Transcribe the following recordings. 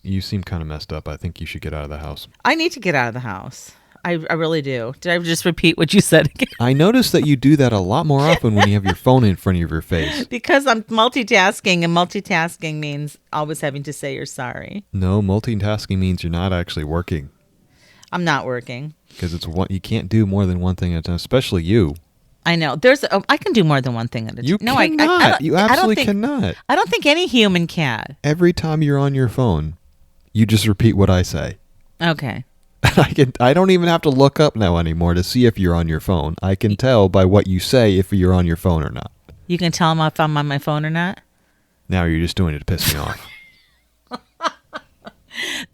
you seem kind of messed up. I think you should get out of the house. I need to get out of the house. I really do. Did I just repeat what you said again? I noticed that you do that a lot more often when you have your phone in front of your face. Because I'm multitasking, and multitasking means always having to say you're sorry. No, multitasking means you're not actually working. I'm not working. Because you can't do more than one thing at a time, especially you. I know. I can do more than one thing at a time. You cannot. You absolutely cannot. I don't think any human can. Every time you're on your phone, you just repeat what I say. Okay. I don't even have to look up now anymore to see if you're on your phone. I can tell by what you say if you're on your phone or not. You can tell if I'm on my phone or not? Now you're just doing it to piss me off.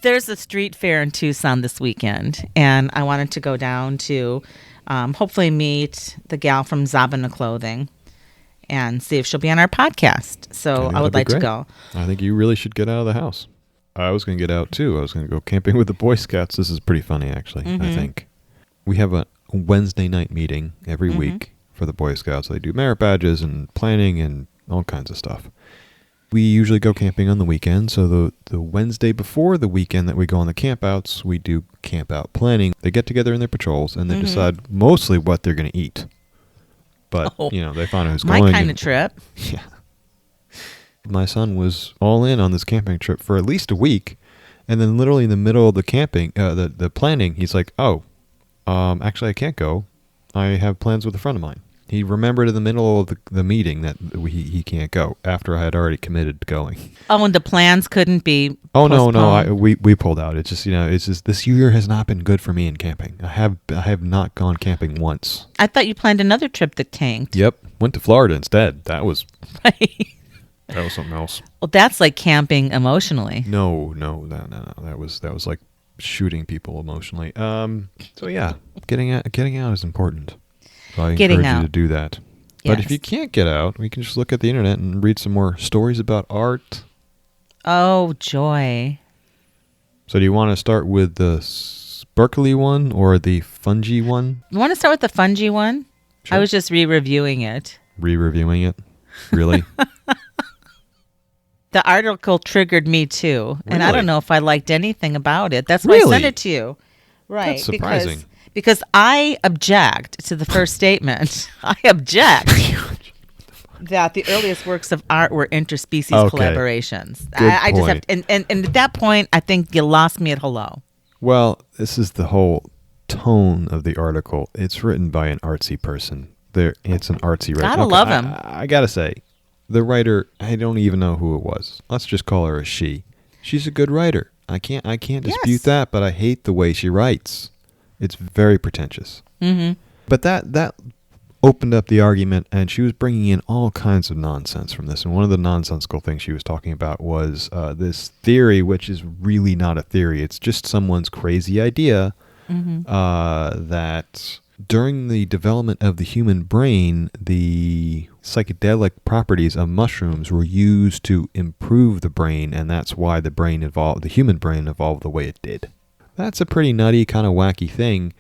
There's a street fair in Tucson this weekend, and I wanted to go down to hopefully meet the gal from Zabana Clothing and see if she'll be on our podcast. So I would like to go. I think you really should get out of the house. I was going to get out too. I was going to go camping with the Boy Scouts. This is pretty funny, actually, I think. We have a Wednesday night meeting every week for the Boy Scouts. They do merit badges and planning and all kinds of stuff. We usually go camping on the weekend, so the Wednesday before the weekend that we go on the campouts, we do camp out planning. They get together in their patrols, and they decide mostly what they're going to eat. But, they find out who's going. My kind of trip. Yeah. My son was all in on this camping trip for at least a week, and then literally in the middle of the camping, the planning, he's like, actually I can't go. I have plans with a friend of mine. He remembered in the middle of the meeting that he can't go after I had already committed to going. Oh, and the plans couldn't be postponed. No. We pulled out. It's just this year has not been good for me in camping. I have not gone camping once. I thought you planned another trip that tanked. Yep, went to Florida instead. That was right. That was something else. Well, that's like camping emotionally. No. That was like shooting people emotionally. So yeah, getting out is important. So I encourage you to do that. But if you can't get out, we can just look at the internet and read some more stories about art. Oh, joy. So do you want to start with the sparkly one or the fungy one? You want to start with the fungy one? Sure. I was just re-reviewing it. Re-reviewing it? Really? The article triggered me too. Really? And I don't know if I liked anything about it. That's why I sent it to you. Right. That's surprising. Because I object to the first statement. I object that the earliest works of art were interspecies collaborations. I just have, and at that point, I think you lost me at hello. Well, this is the whole tone of the article. It's written by an artsy person. It's an artsy writer. Gotta love him. I gotta say, the writer, I don't even know who it was. Let's just call her a she. She's a good writer. I can't dispute that, but I hate the way she writes. It's very pretentious. Mm-hmm. But that opened up the argument, and she was bringing in all kinds of nonsense from this. And one of the nonsensical things she was talking about was this theory, which is really not a theory. It's just someone's crazy idea that during the development of the human brain, the psychedelic properties of mushrooms were used to improve the brain, and that's why the human brain evolved the way it did. That's a pretty nutty, kind of wacky thing,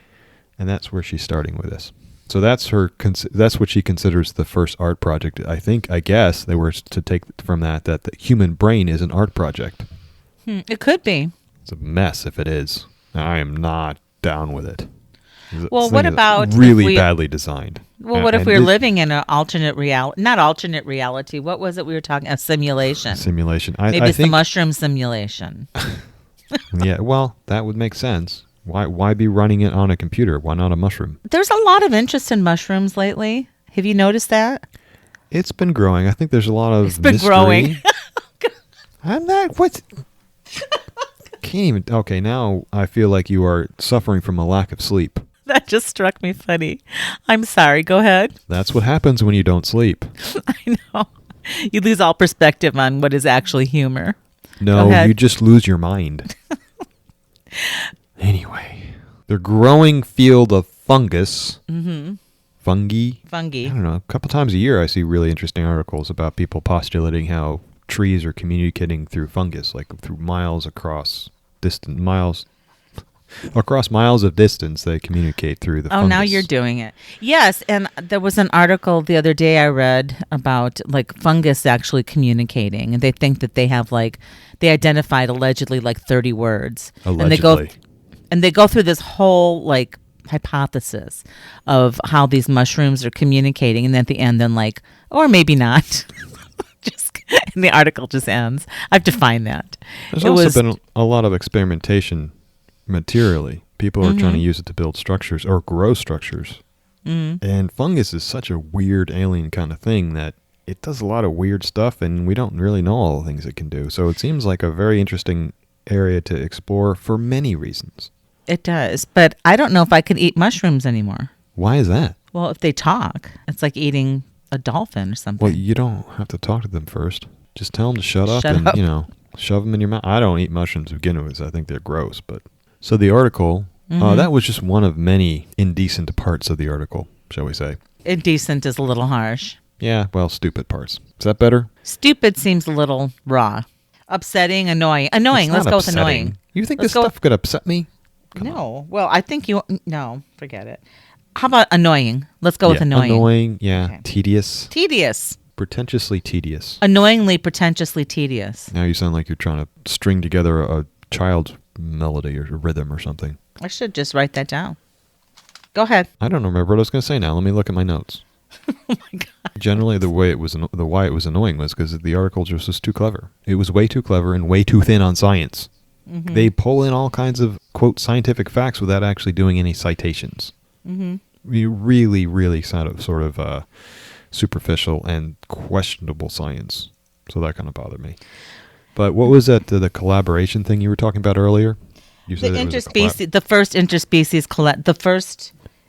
and that's where she's starting with this. So that's what she considers the first art project. I guess they were to take from that the human brain is an art project. It could be. It's a mess if it is. I am not down with it. Well, what about really badly designed? Well, what if we were living in an alternate reality? Not alternate reality. What was it we were talking? A simulation. Simulation. Maybe it's the mushroom simulation. Yeah, well, that would make sense. Why be running it on a computer? Why not a mushroom? There's a lot of interest in mushrooms lately. Have you noticed that? It's been growing. I think there's a lot of mystery. Growing. I'm not. What? Can't even. Okay, now I feel like you are suffering from a lack of sleep. That just struck me funny. I'm sorry. Go ahead. That's what happens when you don't sleep. I know. You lose all perspective on what is actually humor. No, you just lose your mind. Anyway, the growing field of fungus. Mm-hmm. Fungi. I don't know. A couple times a year I see really interesting articles about people postulating how trees are communicating through fungus, like through miles across distant miles. Across miles of distance, they communicate through the fungus. Oh, now you're doing it. Yes, and there was an article the other day I read about like fungus actually communicating, and they think that they have they identified allegedly 30 words. Allegedly. And they go through this whole hypothesis of how these mushrooms are communicating, and at the end then or maybe not. And the article just ends. I have to find that. There's also been a lot of experimentation materially. People are trying to use it to build structures or grow structures. And fungus is such a weird alien kind of thing that it does a lot of weird stuff, and we don't really know all the things it can do. So it seems like a very interesting area to explore for many reasons. It does, but I don't know if I could eat mushrooms anymore. Why is that? Well, if they talk, it's like eating a dolphin or something. Well, you don't have to talk to them first. Just tell them to shut up and, shove them in your mouth. I don't eat mushrooms to begin with. I think they're gross. But so the article, that was just one of many indecent parts of the article, shall we say. Indecent is a little harsh. Yeah, well, stupid parts. Is that better? Stupid seems a little raw. Upsetting, annoying. Annoying. Let's go with annoying. You think this stuff could upset me? No. Well, I think no, forget it. How about annoying? Let's go with annoying. Annoying, yeah. Okay. Tedious. Pretentiously tedious. Annoyingly, pretentiously tedious. Now you sound like you're trying to string together a child's melody or a rhythm or something. I should just write that down. Go ahead. I don't remember what I was going to say now. Let me look at my notes. Oh my God. Generally, why it was annoying was because the article just was too clever. It was way too clever and way too thin on science. They pull in all kinds of, quote, scientific facts without actually doing any citations. Really, really sort of superficial and questionable science. So that kind of bothered me. But what was that, the collaboration thing you were talking about earlier? You said it was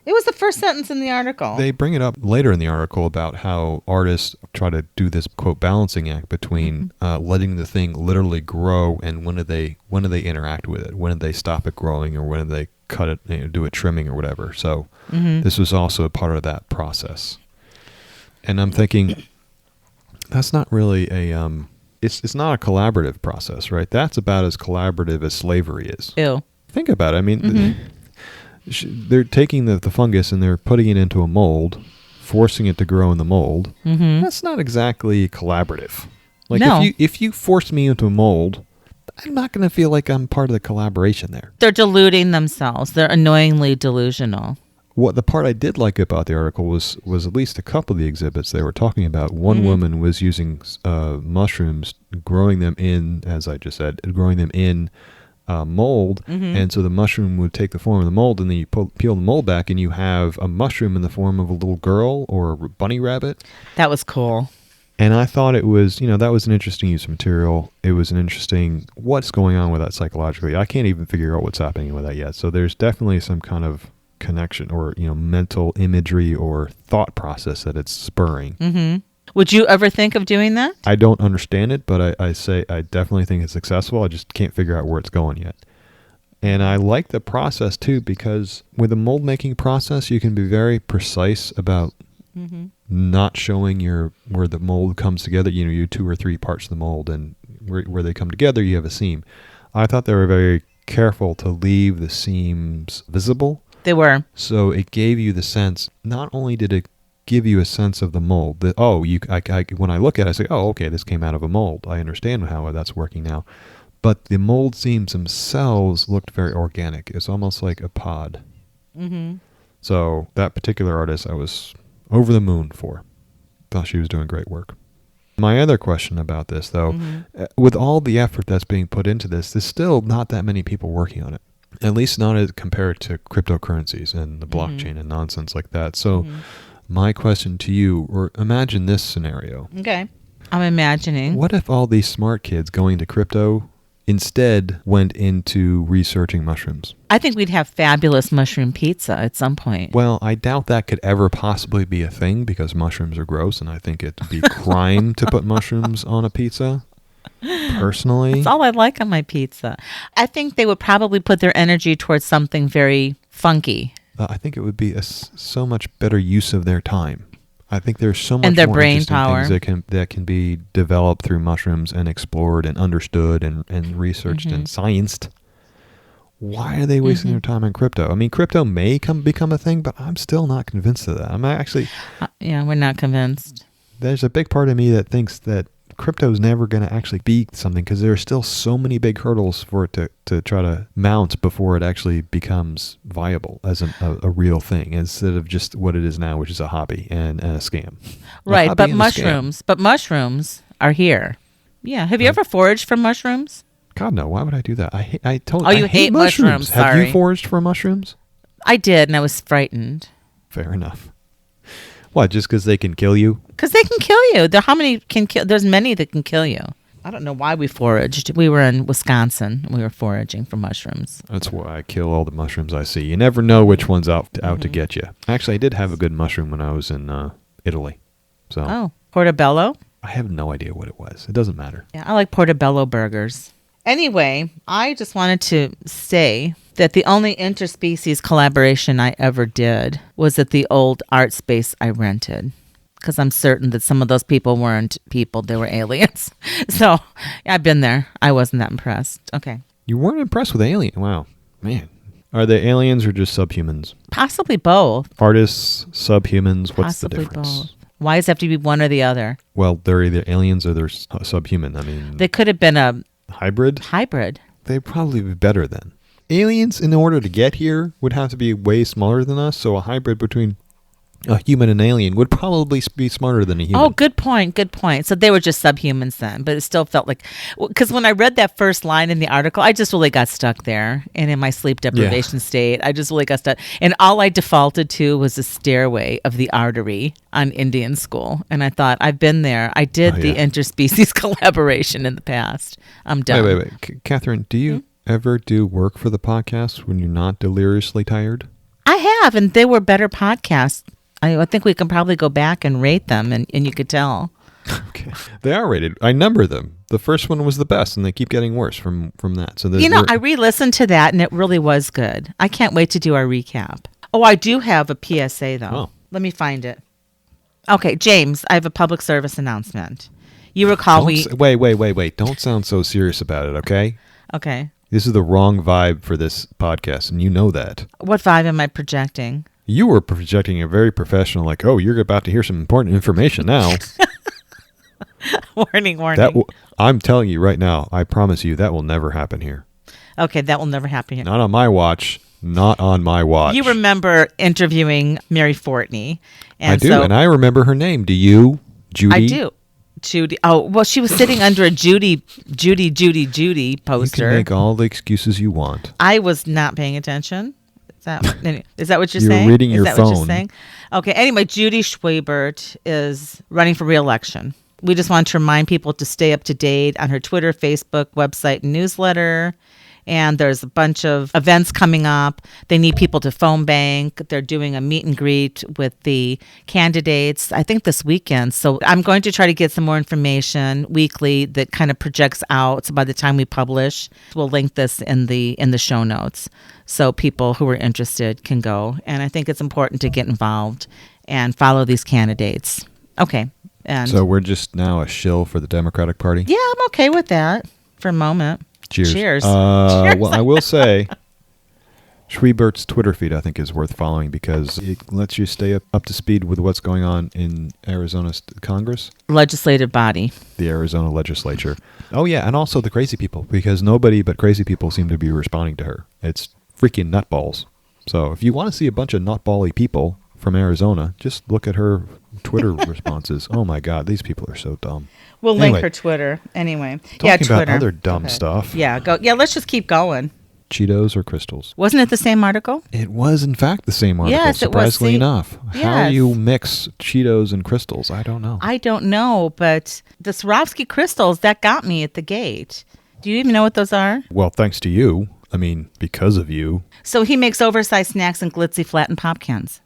it was the first sentence in the article. They bring it up later in the article about how artists try to do this, quote, balancing act between letting the thing literally grow and when do they interact with it? When do they stop it growing, or when do they cut it, do a trimming or whatever? So this was also a part of that process. And I'm thinking, that's not really it's not a collaborative process, right? That's about as collaborative as slavery is. Ew. Think about it. I mean, they're taking the fungus and they're putting it into a mold, forcing it to grow in the mold. That's not exactly collaborative. Like, no. if you force me into a mold, I'm not going to feel like I'm part of the collaboration there. They're deluding themselves. They're annoyingly delusional. What the part I did like about the article was at least a couple of the exhibits they were talking about. One woman was using mushrooms, growing them in, as I just said, growing them in mold, and so the mushroom would take the form of the mold, and then you peel the mold back, and you have a mushroom in the form of a little girl or a bunny rabbit. That was cool. And I thought it was, that was an interesting use of material. It was an interesting, what's going on with that psychologically. I can't even figure out what's happening with that yet. So there's definitely some kind of connection or, mental imagery or thought process that it's spurring. Would you ever think of doing that? I don't understand it, but I say I definitely think it's successful. I just can't figure out where it's going yet. And I like the process too, because with the mold making process, you can be very precise about not showing where the mold comes together. You 2 or 3 parts of the mold, and where they come together, you have a seam. I thought they were very careful to leave the seams visible. They were. So it gave you the sense, not only did it give you a sense of the mold, that, when I look at it, I say, oh, okay, this came out of a mold. I understand how that's working now. But the mold seams themselves looked very organic. It's almost like a pod. So that particular artist, I was over the moon for. Thought she was doing great work. My other question about this, though, with all the effort that's being put into this, there's still not that many people working on it. At least not as compared to cryptocurrencies and the blockchain and nonsense like that. So my question to you, or imagine this scenario. Okay. I'm imagining. What if all these smart kids going to crypto instead went into researching mushrooms? I think we'd have fabulous mushroom pizza at some point. Well, I doubt that could ever possibly be a thing because mushrooms are gross, and I think it'd be crime to put mushrooms on a pizza. Personally, that's all I like on my pizza. I think they would probably put their energy towards something very funky. I think it would be so much better use of their time. I think there's so much and their more brain interesting power things that can be developed through mushrooms and explored and understood and researched and scienced. Why are they wasting their time on crypto? I mean, crypto may become a thing, but I'm still not convinced of that. I'm actually... we're not convinced. There's a big part of me that thinks that crypto is never going to actually be something because there are still so many big hurdles for it to try to mount before it actually becomes viable as a real thing instead of just what it is now, which is a hobby and a scam. Right, but mushrooms are here. Yeah, have you ever foraged for mushrooms? God, no. Why would I do that? I hate mushrooms. Have Sorry. you foraged for mushrooms? I did, and I was frightened. Fair enough. What, just because they can kill you? Because they can kill you. How many can kill? There's many that can kill you. I don't know why we foraged. We were in Wisconsin. We were foraging for mushrooms. That's why I kill all the mushrooms I see. You never know which one's out to get you. Actually, I did have a good mushroom when I was in Italy. So. Portobello? I have no idea what it was. It doesn't matter. Yeah, I like portobello burgers. Anyway, I just wanted to say that the only interspecies collaboration I ever did was at the old art space I rented. Because I'm certain that some of those people weren't people, they were aliens. So, yeah, I've been there. I wasn't that impressed. Okay. You weren't impressed with Alien? Wow. Man. Are they aliens or just subhumans? Possibly both. Artists, subhumans, what's Possibly the difference? Both. Why does it have to be one or the other? Well, they're either aliens or they're subhuman. I mean... They could have been a... Hybrid? They'd probably be better then. Aliens, in order to get here, would have to be way smaller than us, so a hybrid between a human and alien would probably be smarter than a human. Oh, good point. So they were just subhumans then, but it still felt like... Because when I read that first line in the article, I just really got stuck there. And in my sleep deprivation state, I just really got stuck. And all I defaulted to was the stairway of the artery on Indian School. And I thought, I've been there. I did the interspecies collaboration in the past. I'm done. Wait. Catherine, do you ever do work for the podcast when you're not deliriously tired? I have, and they were better podcasts. I think we can probably go back and rate them, and you could tell. Okay. They are rated. I number them. The first one was the best, and they keep getting worse from that. So I re-listened to that, and it really was good. I can't wait to do our recap. Oh, I do have a PSA, though. Oh. Let me find it. Okay, James, I have a public service announcement. You recall Wait. Don't sound so serious about it, okay? Okay. This is the wrong vibe for this podcast, and you know that. What vibe am I projecting? You were projecting a very professional, like, oh, you're about to hear some important information now. Warning. I'm telling you right now, I promise you that will never happen here. Okay, that will never happen here. Not on my watch. Not on my watch. You remember interviewing Mary Fortney. I do, and I remember her name. Do you, Judy? I do. Judy. Oh, well, she was sitting under a Judy poster. You can make all the excuses you want. I was not paying attention. Is that what you're saying? saying? You're reading your phone. What you're saying? Okay. Anyway, Judy Schwabert is running for re-election. We just want to remind people to stay up to date on her Twitter, Facebook, website, and newsletter. And there's a bunch of events coming up. They need people to phone bank. They're doing a meet and greet with the candidates, I think this weekend. So I'm going to try to get some more information weekly that kind of projects out. So by the time we publish, we'll link this in the show notes so people who are interested can go. And I think it's important to get involved and follow these candidates. Okay. And so we're just now a shill for the Democratic Party? Yeah, I'm okay with that for a moment. Cheers. Cheers. Well, I will say, Schwiebert's Twitter feed, I think, is worth following because it lets you stay up to speed with what's going on in Arizona's Congress. Legislative body. The Arizona legislature. Oh, yeah, and also the crazy people, because nobody but crazy people seem to be responding to her. It's freaking nutballs. So if you want to see a bunch of nutbally people from Arizona, just look at her Twitter responses. Oh, my God, these people are so dumb. We'll link her Twitter anyway. Talking Twitter. about other dumb stuff. Yeah, go. Yeah, let's just keep going. Cheetos or crystals? Wasn't it the same article? It was, in fact, the same article. Yes, surprisingly enough. Yes. How do you mix Cheetos and crystals? I don't know. I don't know, but the Swarovski crystals, that got me at the gate. Do you even know what those are? Well, thanks to you. I mean, because of you. So he makes oversized snacks and glitzy flattened pop cans.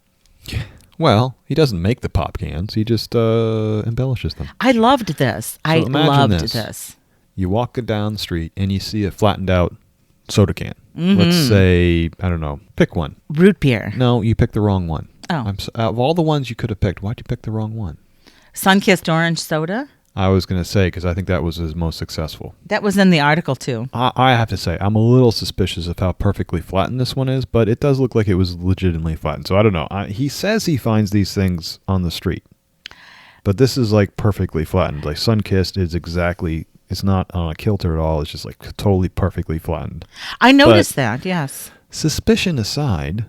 Well, he doesn't make the pop cans. He just embellishes them. I loved this. I loved this. You walk down the street and you see a flattened out soda can. Mm-hmm. Let's say, I don't know, pick one. Root beer. No, you picked the wrong one. Oh. Out of all the ones you could have picked, why'd you pick the wrong one? Sun-kissed orange soda? I was going to say, because I think that was his most successful. That was in the article, too. I have to say, I'm a little suspicious of how perfectly flattened this one is, but it does look like it was legitimately flattened. So I don't know. He says he finds these things on the street, but this is like perfectly flattened. Like Sunkissed is exactly, it's not on a kilter at all. It's just like totally perfectly flattened. I noticed that, yes. Suspicion aside,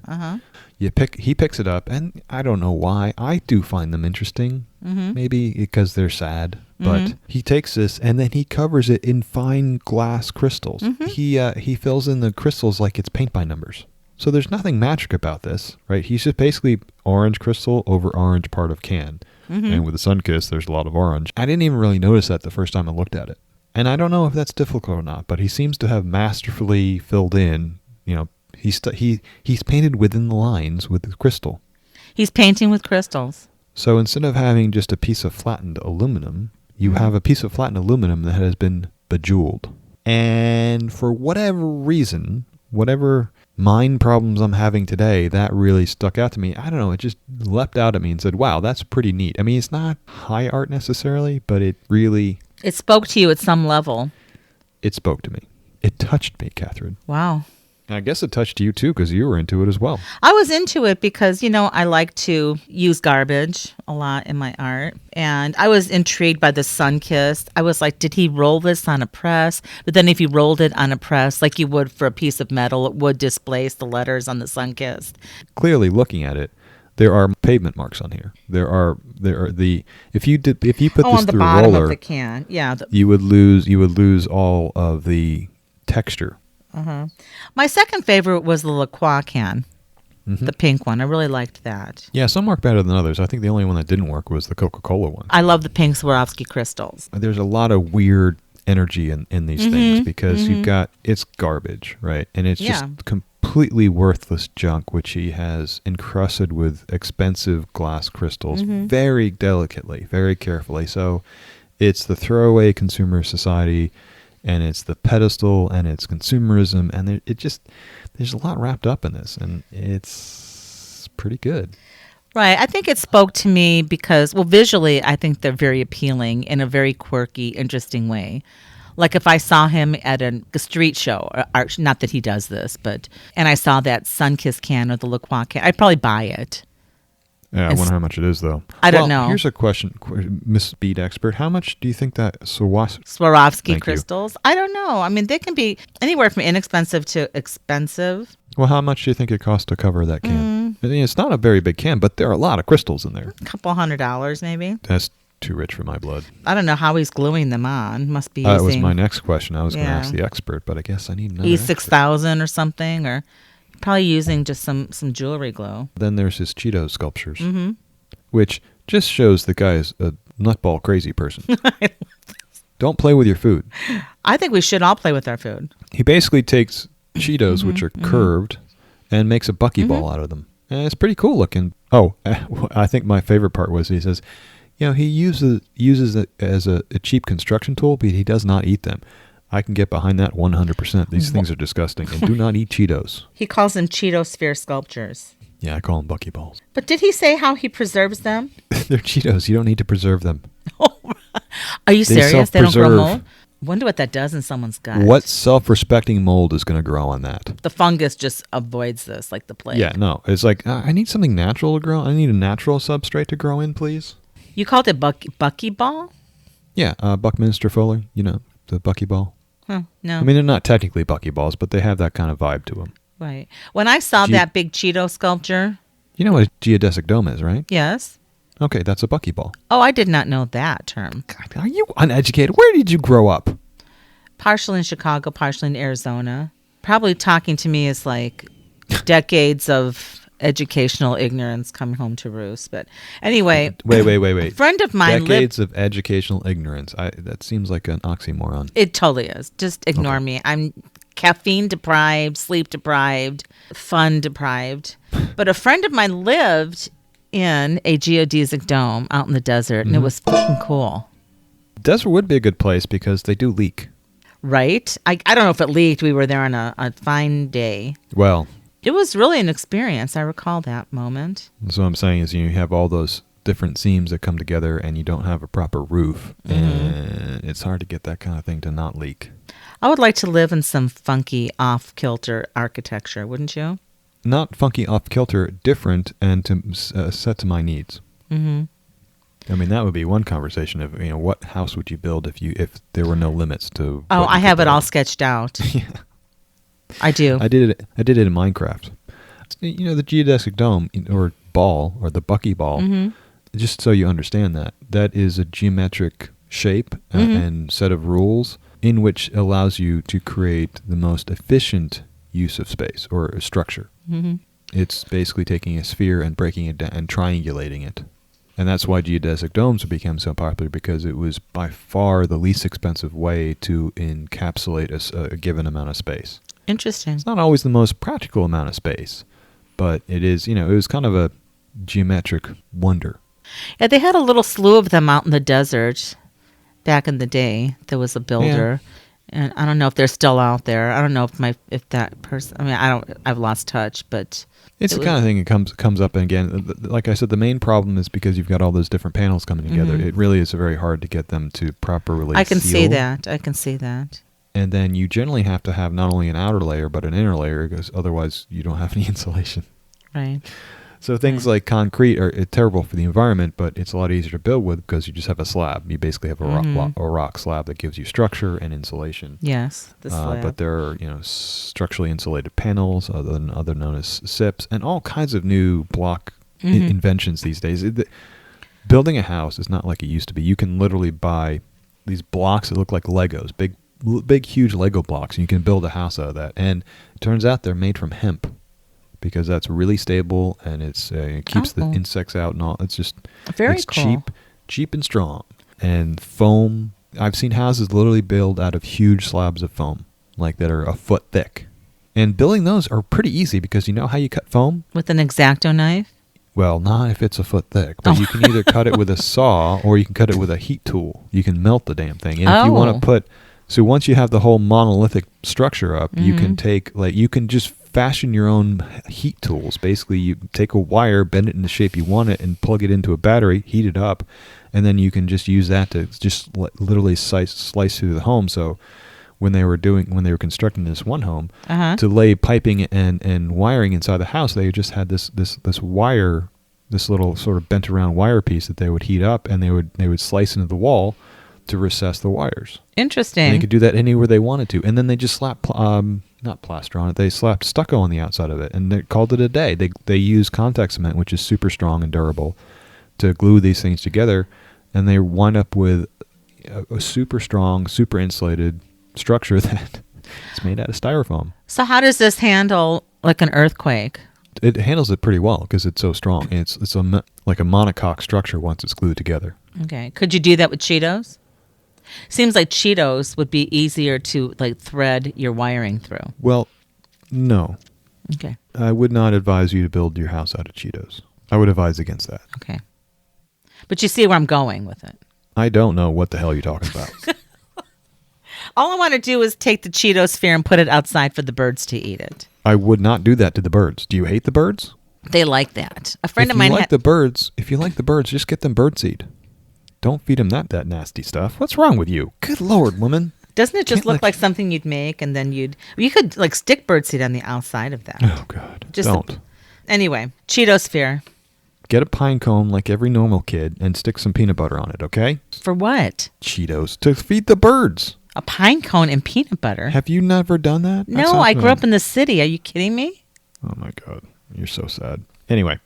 he picks it up, and I don't know why. I do find them interesting, maybe because they're sad. But he takes this and then he covers it in fine glass crystals. He fills in the crystals like it's paint by numbers. So there's nothing magic about this, right? He's just basically orange crystal over orange part of can. And with the Sunkissed, there's a lot of orange. I didn't even really notice that the first time I looked at it. And I don't know if that's difficult or not, but he seems to have masterfully filled in, he's painted within the lines with the crystal. He's painting with crystals. So instead of having just a piece of flattened aluminum, you have a piece of flattened aluminum that has been bejeweled. And for whatever reason, whatever mind problems I'm having today, that really stuck out to me. I don't know, it just leapt out at me and said, wow, that's pretty neat. I mean, it's not high art necessarily, but it spoke to you at some level. It spoke to me. It touched me, Catherine. Wow. And I guess it touched you too, because you were into it as well. I was into it because, I like to use garbage a lot in my art. And I was intrigued by the Sunkissed. I was like, did he roll this on a press? But then if you rolled it on a press, like you would for a piece of metal, it would displace the letters on the Sunkissed. Clearly, looking at it, there are pavement marks on here. There are if you put this on the through bottom a roller, of the can, yeah, you would lose all of the texture. My second favorite was the La Croix can, the pink one. I really liked that. Yeah, some work better than others. I think the only one that didn't work was the Coca-Cola one. I love the pink Swarovski crystals. There's a lot of weird energy in these things because it's garbage, right? And it's just completely worthless junk, which he has encrusted with expensive glass crystals very delicately, very carefully. So it's the throwaway consumer society, and it's the pedestal, and it's consumerism, and there's a lot wrapped up in this, and it's pretty good. Right. I think it spoke to me because, visually, I think they're very appealing in a very quirky, interesting way. Like if I saw him at a street show, or not that he does this, and I saw that Sunkissed can or the La Croix can, I'd probably buy it. Yeah, I wonder how much it is, though. I don't know. Here's a question, Miss Bead Expert. How much do you think that Swarovski crystals? I don't know. I mean, they can be anywhere from inexpensive to expensive. Well, how much do you think it costs to cover that can? I mean, it's not a very big can, but there are a lot of crystals in there. A couple $100 maybe. That's too rich for my blood. I don't know how he's gluing them on. Must be using... That was my next question. I was going to ask the expert, but I guess I need another E6000 or something, or... Probably using just some jewelry glue. Then there's his Cheeto sculptures, which just shows the guy is a nutball crazy person. Don't play with your food. I think we should all play with our food. He basically takes Cheetos, which are curved, and makes a buckyball out of them. And it's pretty cool looking. Oh, I think my favorite part was he says, he uses it as a cheap construction tool, but he does not eat them. I can get behind that 100%. These things are disgusting. And do not eat Cheetos. He calls them Cheeto-sphere sculptures. Yeah, I call them buckyballs. But did he say how he preserves them? They're Cheetos. You don't need to preserve them. Are you serious? They don't grow mold? Wonder what that does in someone's gut. What self-respecting mold is going to grow on that? The fungus just avoids this like the plague. Yeah, no. It's like, I need something natural to grow. I need a natural substrate to grow in, please. You called it buckyball? Yeah, Buckminster Fuller. The buckyball. Huh, no. I mean, they're not technically buckyballs, but they have that kind of vibe to them. Right. When I saw that big Cheeto sculpture... You know what a geodesic dome is, right? Yes. Okay, that's a buckyball. Oh, I did not know that term. God, are you uneducated? Where did you grow up? Partially in Chicago, partially in Arizona. Probably talking to me is like decades of educational ignorance coming home to roost. But anyway. Wait. Friend of mine Decades of educational ignorance. That seems like an oxymoron. It totally is. Just ignore me. I'm caffeine deprived, sleep deprived, fun deprived. But a friend of mine lived in a geodesic dome out in the desert, and it was fucking cool. Desert would be a good place because they do leak. Right? I don't know if it leaked. We were there on a fine day. Well... It was really an experience. I recall that moment. So what I'm saying is you have all those different seams that come together and you don't have a proper roof, and it's hard to get that kind of thing to not leak. I would like to live in some funky off-kilter architecture, wouldn't you? Not funky off-kilter, different and to set to my needs. Mm-hmm. I mean, that would be one conversation of, what house would you build if there were no limits to... Oh, I have it all sketched out. Yeah. I do. I did it in Minecraft. The geodesic dome or ball or the buckyball, just so you understand that is a geometric shape and set of rules in which allows you to create the most efficient use of space or structure. Mm-hmm. It's basically taking a sphere and breaking it down and triangulating it. And that's why geodesic domes have become so popular, because it was by far the least expensive way to encapsulate a given amount of space. Interesting. It's not always the most practical amount of space, but it is, it was kind of a geometric wonder. Yeah, they had a little slew of them out in the desert back in the day. There was a builder, and I don't know if they're still out there. I don't know if that person. I mean, I've lost touch, but it's the kind of thing that comes up again. Like I said, the main problem is because you've got all those different panels coming together. It really is very hard to get them to properly. I can seal. see that. And then you generally have to have not only an outer layer but an inner layer, because otherwise you don't have any insulation. Right. So things like concrete are terrible for the environment, but it's a lot easier to build with because you just have a slab. You basically have a rock slab that gives you structure and insulation. Yes, the slab. But there are structurally insulated panels, other known as SIPs, and all kinds of new block inventions these days. Building a house is not like it used to be. You can literally buy these blocks that look like Legos, big, huge Lego blocks, and you can build a house out of that. And it turns out they're made from hemp, because that's really stable and it keeps the insects out and all. It's just very cool. cheap and strong. And foam. I've seen houses literally built out of huge slabs of foam, like that are a foot thick. And building those are pretty easy, because you know how you cut foam? With an X-Acto knife? Well, not if it's a foot thick, but you can either cut it with a saw or you can cut it with a heat tool. You can melt the damn thing. And if you want to put... So once you have the whole monolithic structure up, you can you can just fashion your own heat tools. Basically, you take a wire, bend it in the shape you want it, and plug it into a battery, heat it up, and then you can just use that to just literally slice through the home. So when they were constructing this one home, to lay piping and wiring inside the house, they just had this wire, this little sort of bent around wire piece that they would heat up, and they would slice into the wall to recess the wires. Interesting. And they could do that anywhere they wanted to. And then they just slapped, not plaster on it, they slapped stucco on the outside of it, and they called it a day. They use contact cement, which is super strong and durable, to glue these things together, and they wind up with a super strong, super insulated structure that is made out of styrofoam. So how does this handle like an earthquake? It handles it pretty well because it's so strong. It's like a monocoque structure once it's glued together. Okay. Could you do that with Cheetos? Seems like Cheetos would be easier to like thread your wiring through. Well, no. Okay. I would not advise you to build your house out of Cheetos. I would advise against that. Okay. But you see where I'm going with it. I don't know what the hell you're talking about. All I want to do is take the Cheeto-sphere and put it outside for the birds to eat it. I would not do that to the birds. Do you hate the birds? They like that. A friend of mine. If you like the birds, just get them birdseed. Don't feed them that nasty stuff. What's wrong with you? Good Lord, woman. Doesn't it just look like something you'd make, and then you could like stick birdseed on the outside of that? Oh God, don't. Anyway, Cheeto-sphere. Get a pine cone like every normal kid and stick some peanut butter on it, okay? For what? Cheetos. To feed the birds. A pine cone and peanut butter? Have you never done that? No, I grew up in the city. Are you kidding me? Oh my God, you're so sad. Anyway.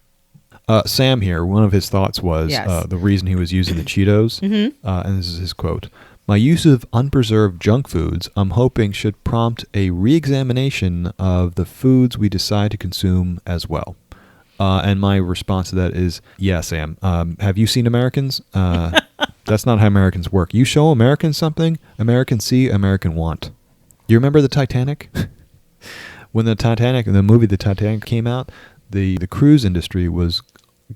Sam here, one of his thoughts was the reason he was using the Cheetos, and this is his quote, "My use of unpreserved junk foods, I'm hoping, should prompt a re-examination of the foods we decide to consume as well." And my response to that is, yeah, Sam, have you seen Americans? That's not how Americans work. You show Americans something, Americans see, American want. You remember the Titanic? When the movie The Titanic came out, the cruise industry was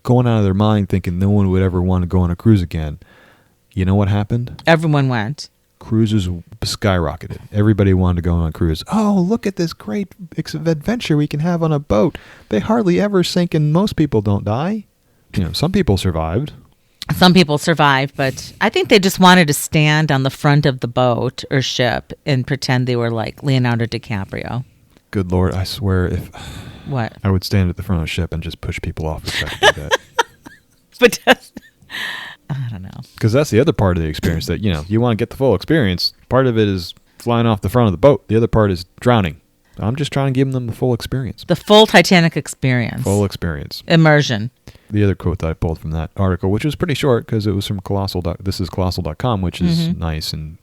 going out of their mind thinking no one would ever want to go on a cruise again. You know what happened? Everyone went. Cruises skyrocketed. Everybody wanted to go on a cruise. Oh, look at this great adventure we can have on a boat. They hardly ever sink and most people don't die. some people survived. Some people survived, but I think they just wanted to stand on the front of the boat or ship and pretend they were like Leonardo DiCaprio. Good Lord, I swear if... What? I would stand at the front of the ship and just push people off if I could do that. But I don't know. Because that's the other part of the experience that, you want to get the full experience. Part of it is flying off the front of the boat. The other part is drowning. I'm just trying to give them the full experience. The full Titanic experience. Full experience. Immersion. The other quote that I pulled from that article, which was pretty short because it was from This is Colossal.com, which is nice and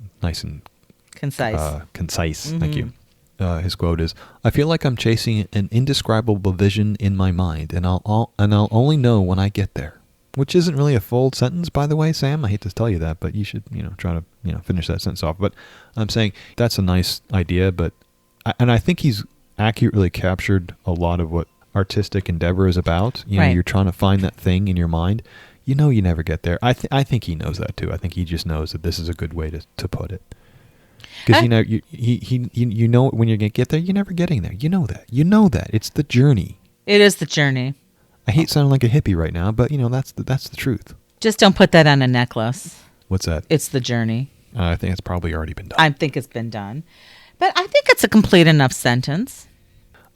concise. Concise. Thank you. His quote is, "I feel like I'm chasing an indescribable vision in my mind, and I'll only know when I get there." Which isn't really a full sentence, by the way, Sam. I hate to tell you that, but you should, try to, finish that sentence off. But I'm saying that's a nice idea, and I think he's accurately captured a lot of what artistic endeavor is about. Right. You're trying to find that thing in your mind. You never get there. I think he knows that too. I think he just knows that this is a good way to put it. Because when you're gonna get there, you're never getting there. You know that. It's the journey. It is the journey. I hate sounding like a hippie right now, but that's the truth. Just don't put that on a necklace. What's that? It's the journey. I think it's probably already been done. I think it's been done, but I think it's a complete enough sentence.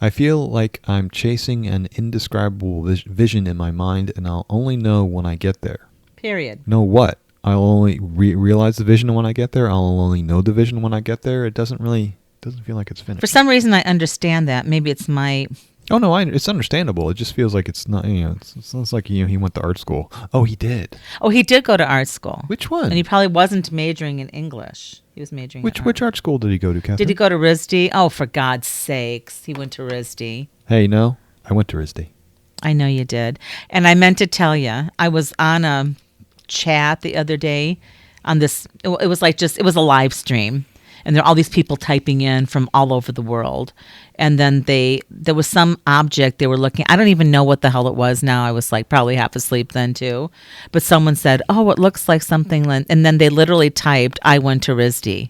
I feel like I'm chasing an indescribable vision in my mind, and I'll only know when I get there. Period. Know what? I'll only realize the vision when I get there. I'll only know the vision when I get there. It doesn't feel like it's finished. For some reason, I understand that. Maybe it's my... Oh, no, it's understandable. It just feels like it's not, it's like, he went to art school. Oh, he did. Oh, he did go to art school. Which one? And he probably wasn't majoring in English. He was majoring in art. Which art school did he go to, Catherine? Did he go to RISD? Oh, for God's sakes. He went to RISD. Hey, no, I went to RISD. I know you did. And I meant to tell you, I was on a chat the other day on this. It was a live stream. And there are all these people typing in from all over the world. And then there was some object they were looking. I don't even know what the hell it was now. I was like probably half asleep then too. But someone said, "Oh, it looks like something." And then they literally typed, "I went to RISD."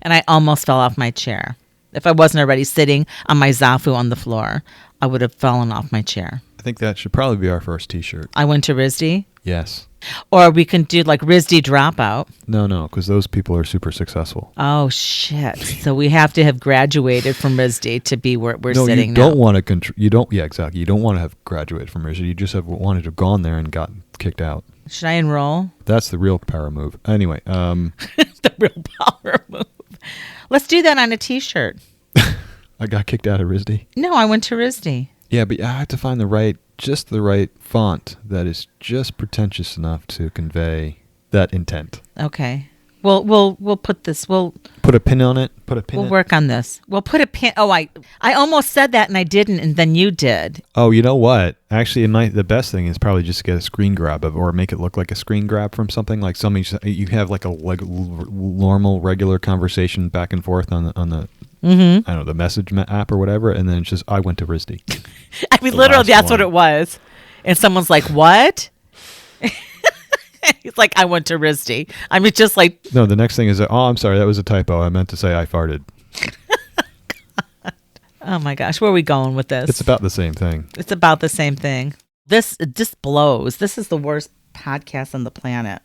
And I almost fell off my chair. If I wasn't already sitting on my Zafu on the floor, I would have fallen off my chair. I think that should probably be our first T-shirt. I went to RISD? Yes. Or we can do like RISD dropout. No, because those people are super successful. Oh, shit. So we have to have graduated from RISD to be where we're sitting now. No, you don't want to yeah, exactly. You don't want to have graduated from RISD. You just have wanted to have gone there and gotten kicked out. Should I enroll? That's the real power move. Anyway. The real power move. Let's do that on a T-shirt. I got kicked out of RISD? No, I went to RISD. Yeah, but I have to find the right font that is just pretentious enough to convey that intent. Okay. We'll put this. We'll put a pin on it. We'll work on this. We'll put a pin. Oh, I almost said that and I didn't, and then you did. Oh, you know what? Actually, the best thing is probably just to get a screen grab of, or make it look like a screen grab from something like you have like a normal regular conversation back and forth on the. Mm-hmm. I don't know, the message app or whatever, and then it's just, I went to RISD. I mean, literally, that's what it was. And someone's like, what? He's like, I went to RISD. I mean, just like... No, the next thing is, I'm sorry, that was a typo. I meant to say I farted. Oh, my gosh. Where are we going with this? It's about the same thing. It's about the same thing. This blows. This is the worst podcast on the planet.